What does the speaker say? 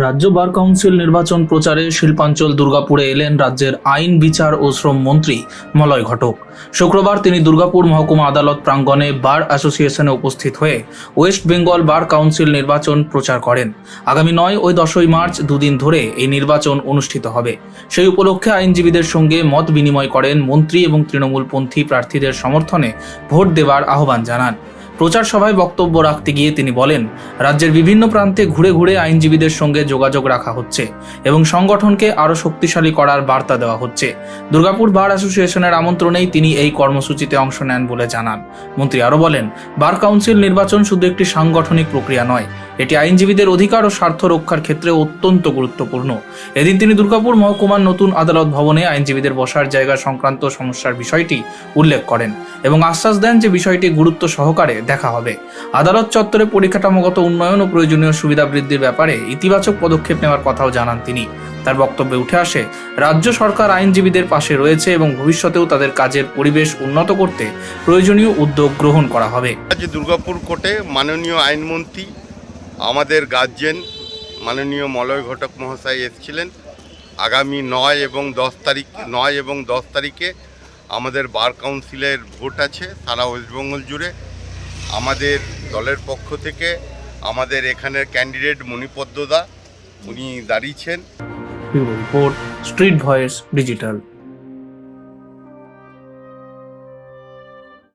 রাজ্য bar council নির্বাচন প্রচারে শিল্পাঞ্চল দুর্গাপুরে এলেন রাজ্যের আইন, বিচার ও শ্রম মন্ত্রী মলয় ঘটক। শুক্রবার তিনি দুর্গাপুর মহকুমা আদালত প্রাঙ্গণে বার অ্যাসোসিয়েশনে উপস্থিত হয়ে ওয়েস্ট বেঙ্গল বার কাউন্সিল নির্বাচন প্রচার করেন। আগামী 9 ও 10 মার্চ দুদিন ধরে এই নির্বাচন অনুষ্ঠিত হবে। সেই উপলক্ষে আইনজীবীদের সঙ্গে মত বিনিময় করেন মন্ত্রী এবং তৃণমূলপন্থী প্রার্থীদের সমর্থনে ভোট দেওয়ার আহ্বান জানান। প্রচার সভায় বক্তব্য রাখতে গিয়ে তিনি বলেন, রাজ্যের বিভিন্ন প্রান্তে ঘুরে ঘুরে আইনজীবীদের সঙ্গে যোগাযোগ রাখা হচ্ছে এবং সংগঠনকে আরও শক্তিশালী করার বার্তা দেওয়া হচ্ছে। দুর্গাপুর বার অ্যাসোসিয়েশনের আমন্ত্রণেই তিনি এই কর্মসূচিতে অংশ নেন বলে জানান। মন্ত্রী আরও বলেন, বার কাউন্সিল নির্বাচন শুধু একটি সাংগঠনিক প্রক্রিয়া নয়, এটি আইনজীবীদের অধিকার ও স্বার্থ রক্ষার ক্ষেত্রে অত্যন্ত গুরুত্বপূর্ণ। এদিন তিনি দুর্গাপুর মহকুমার নতুন আদালত ভবনে আইনজীবীদের বসার জায়গা সংক্রান্ত সমস্যার বিষয়টি উল্লেখ করেন এবং আশ্বাস দেন যে বিষয়টি গুরুত্ব সহকারে দেখা হবে। আদালত চত্বরে পরিকাঠামোগত উন্নয়ন ও প্রয়োজনীয় সুবিধা বৃদ্ধির ব্যাপারে ইতিবাচক পদক্ষেপ নেওয়ার কথাও জানান তিনি। তার বক্তব্যে উঠে আসে, রাজ্য সরকার আইনজীবীদের পাশে রয়েছে এবং ভবিষ্যতেও তাদের কাজের পরিবেশ উন্নত করতে প্রয়োজনীয় উদ্যোগ গ্রহণ করা হবে। আজ দুর্গাপুর কোর্টে মাননীয় আইনমন্ত্রী আমাদের গার্জেন মাননীয় মলয় ঘটক মহাশয় এসেছিলেন। আগামী 9 এবং 10 তারিখে আমাদের বার কাউন্সিলের ভোট আছে সারা ওয়েস্টবেঙ্গল জুড়ে। আমাদের দলের পক্ষ থেকে আমাদের এখানের ক্যান্ডিডেট মণিপদ্মদা উনি দাঁড়িয়েছেন। Bureau report, street voice digital.